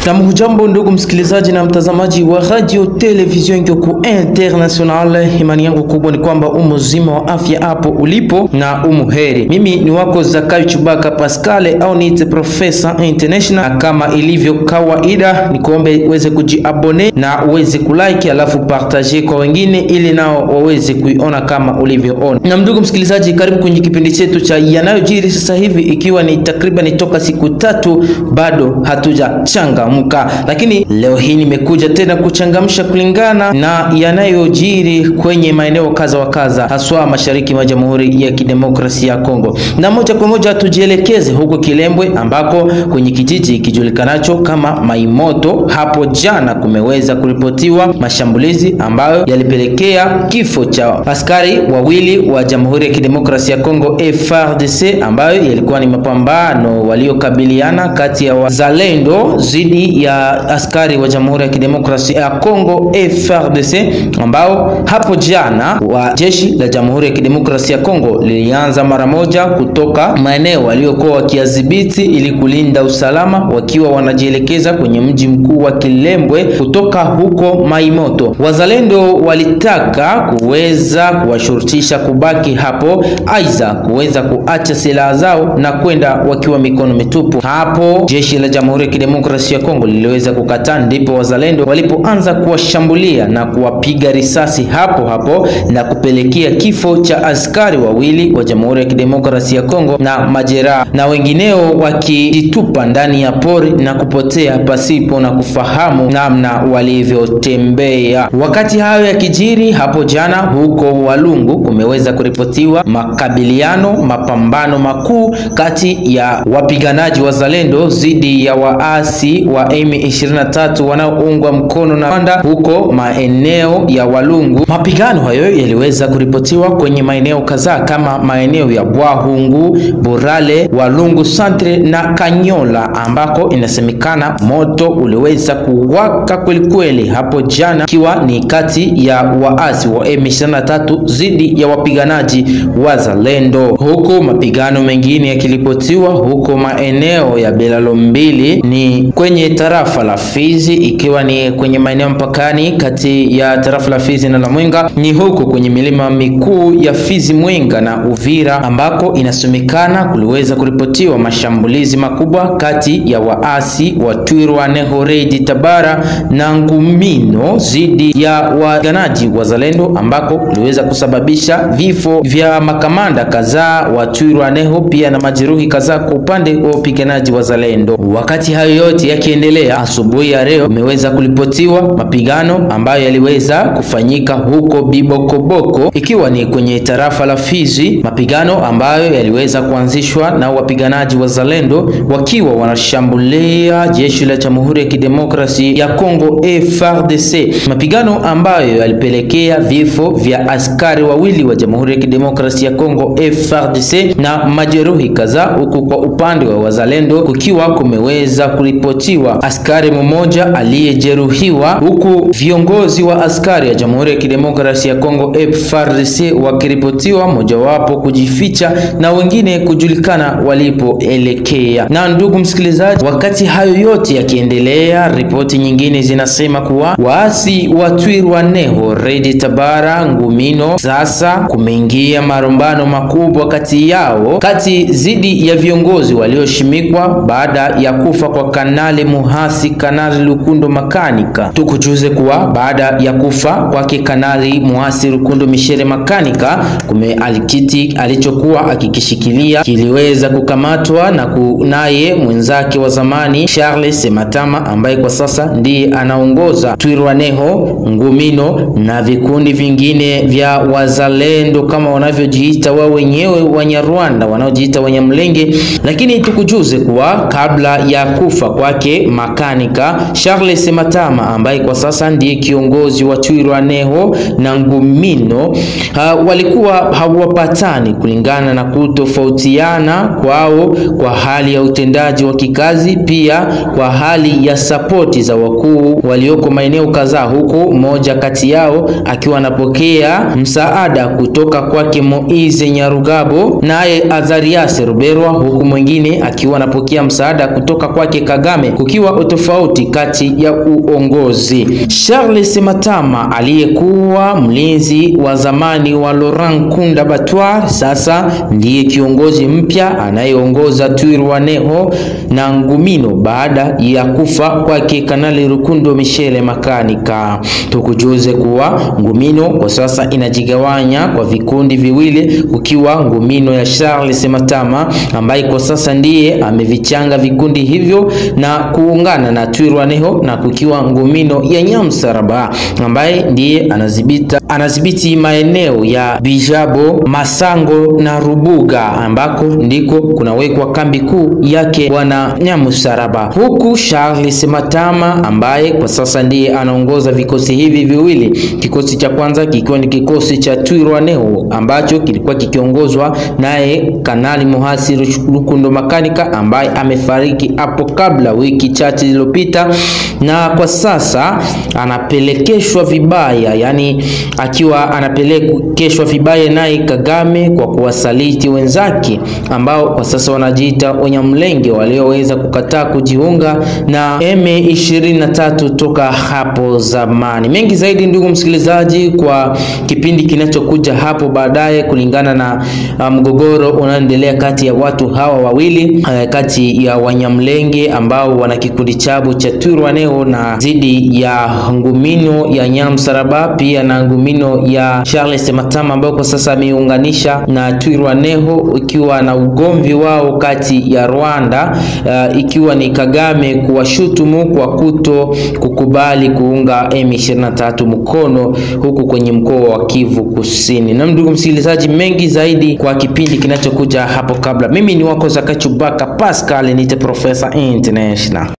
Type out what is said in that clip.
Na mhujambo ndugu msikilizaji na mtazamaji wa Radio Television Ngyoku International. Imani yangu kubwa ni kwamba umuzima wa afya hapo ulipo na umuheri. Mimi ni wako Zakayo Chubaka Pascale au niite Professor International. Kama ilivyo kawaida ni kuombe uweze kujiabone na uweze kulike alafu partager kwa wengine ili nao waweze kuiona kama ulivyoona. Na ndugu msikilizaji, karibu kwenye kipindi chetu cha yanayojiri sasa hivi, ikiwa ni takriban toka siku 3 bado hatujachangamka, lakini leo hii nimekuja tena kuchangamsha kulingana na yanayojiri kwenye maeneo kaza wa kaza, haswa mashariki mwa Jamhuri ya Kidemokrasia ya Kongo. Na moja kwa moja tujielekeze huko Kilembwe, ambako kwenye kijiji kijulikanacho kama Maimoto hapo jana kumeweza kuripotiwa mashambulizi ambayo yalipelekea kifo cha askari wawili wa Jamhuri ya Kidemokrasia ya Kongo FARDC, ambayo yalikuwa ni mapambano waliokabiliana kati ya wazalendo zidi ya askari wa Jamhuri ya Kidemokrasia ya Kongo FARDC, ambao hapo jana wa jeshi la Jamhuri ya Kidemokrasia ya Kongo lilianza mara moja kutoka maeneo waliokuwa wakiadhibiti ili kulinda usalama, wakiwa wanajielekeza kwenye mji mkuu wa Kilembwe kutoka huko Maimoto. Wazalendo walitaka kuweza kuwashurutisha kubaki hapo, aidha kuweza kuacha silaha zao na kwenda wakiwa mikono mitupu. Hapo jeshi la Jamhuri ya Kidemokrasia ya Kongo liliweza kukataa, ndipo wazalendo walipoanza kuwashambulia na kuwapiga risasi hapo hapo na kupelekea kifo cha askari wawili wa Jamhuri ya Kidemokrasia ya Kongo na majeraha, na wengineo wakijitupa ndani ya pori na kupotea pasipo na kufahamu namna walivyotembea. Wakati hayo yakijiri hapo jana huko Walungu kumeweza kuripotiwa mapambano makuu kati ya wapiganaji wazalendo zidi ya waasi wa M23 wanaoungwa mkono na Rwanda huko maeneo ya Walungu. Mapigano hayo yaliweza kuripotiwa kwenye maeneo kadhaa kama maeneo ya Bwahungu, Burale, Walungu Centre na Kanyola, ambako inasemekana moto uliweza kuwaka kweli hapo jana, ikiwa ni kati ya waasi wa M23 zidi ya wapiganaji wazalendo. Huko mapigano mengine yakilipotiwa huko maeneo ya Belalo mbili ni kwenye tarafa la Fizi, ikiwa ni kwenye maeneo mpakani kati ya tarafa la Fizi na la Mwenga, ni huko kwenye milima mikuu ya Fizi, Mwenga na Uvira, ambako inasemekana kuliweza kuripotiwa mashambulizi makubwa kati ya waasi wa Twirwaneho Redi Tabara na Ngumino zidi ya wapiganaji wazalendo, ambako kuliweza kusababisha vifo vya makamanda kadhaa wa Twirwaneho pia na majeruhi kadhaa kwa upande wa wapiganaji wazalendo. Wakati hayo yote yakiendelea, asubuhi ya leo umeweza kulipotiwa mapigano ambayo yaliweza kufanyika huko Bibokoboko, ikiwa ni kwenye tarafa la Fizi, mapigano ambayo yaliweza kuanzishwa na wapiganaji wazalendo wakiwa wanashambulia jeshi la Jamhuri ya Kidemokrasia ya Kongo FARDC, mapigano ambayo yalipelekea vifo vya askari wawili wa Jamhuri ya Kidemokrasia ya Kongo FARDC na majeruhi kadhaa, huku kwa upande wa wazalendo kukiwa kumeweza kuripotiwa askari mmoja aliyejeruhiwa, huku viongozi wa askari ya Jamhuri ya Kidemokrasia ya Kongo FARDC wakiripotiwa mojawapo kujificha na wengine kujulikana walipoelekea. Na ndugu msikilizaji, wakati hayo yote yakiendelea, ripoti nyingine zinasema kuwa waasi wa Twirwaneho Redi Tabara Ngumino sasa kumeingia marumbano makubwa kati zidi ya viongozi walioshimikwa baada ya kufa kwa Kanali Muhasi Kanali Lukundo Makanika. Tukujuze kuwa baada ya kufa kwake Kanali Muhasi Lukundo Mishere Makanika, alikiti alichokuwa akikishikilia kiliweza kukamatwa na kunaye mwenzake wa zamani Charles Sematama, ambaye kwa sasa ndiye anaongoza Twirwaneho, Ngumino na vikundi vingine vya wazalendo kama wanavyojiita wao wenyewe Wanyarwanda, wanaojiita Wanyamlenge. Lakini tukujuze kuwa kabla ya kufa kwake Makanika, Charles Sematama ambaye kwa sasa ndiye kiongozi wa Twirwaneho na Ngumino walikuwa hawapatani kulingana na kutofautiana kwao kwa hali ya utendaji wa kikazi, pia kwa hali ya sapoti za wakuu walioko maeneo kadhaa, huko mmoja kati yao akiwa anapokea msaada kutoka kwake Moize Nyarugabo naye Azarias Ruberwa, huku mwingine akiwa anapokea msaada kutoka kwake Kagame kukiwa utofauti kati ya uongozi. Charles Matama aliyekuwa mlinzi wa zamani wa Laurent Nkunda Batware sasa ndiye kiongozi mpya anayeongoza Twirwaneho na Ngumino baada ya kufa kwake Kanali Rukundo Michel Makanika. Tukujuze kuwa Ngumino kwa sasa inajigawanya kwa vikundi viwili, kukiwa Ngumino ya Charles Matama ambaye kwa sasa ndiye amevichanga vikundi hivyo na kuungana na Twirwaneho, na kukiwa Ngumino ya Nyamsaraba ambaye ndiye anadhibiti maeneo ya Bijabo, Masango na Rubuga ambako ndiko kunawekwa kambi kuu yake bwana Nyamusaraba, huku Charles Matama ambaye kwa sasa ndiye anaongoza vikosi hivi viwili. Kikosi cha kwanza kikiwa ni kikosi cha Twirwaneho ambacho kilikuwa kikiongozwa naye Kanali Muhasi Rukundo Makanika ambaye amefariki hapo kabla wiki chache zilizopita, na kwa sasa anapelekeshwa vibaya, yani akiwa anapelekeshwa vibaya naye Kagame kwa kuwasaliti wenzake ambao kwa sasa wanajiita Wanyamlenge walioweza kukataa kujiunga na M23 toka hapo zamani. Mengi zaidi ndugu msikilizaji kwa kipindi kinachokuja hapo baadaye, kulingana na mgogoro unaoendelea kati ya watu hawa wawili, kati ya Wanyamlenge ambao wana kikundi chabo cha Twirwaneho na zidi ya Ngumino ya Nyamsaraba, pia na Ngumino ya Charles Matama ambao kwa sasa ameunganisha na Twirwaneho, ikiwa na ugomvi wao kati ya Rwanda, ikiwa ni Kagame kuwashutumu kwa kuto kukubali kuunga M23 mkono huku kwenye mkoa wa Kivu Kusini. Na ndugu msikilizaji, mengi zaidi kwa kipindi kinachokuja hapo kabla. Mimi ni wako Zakayo Chubaka Pascal, nite Professor International.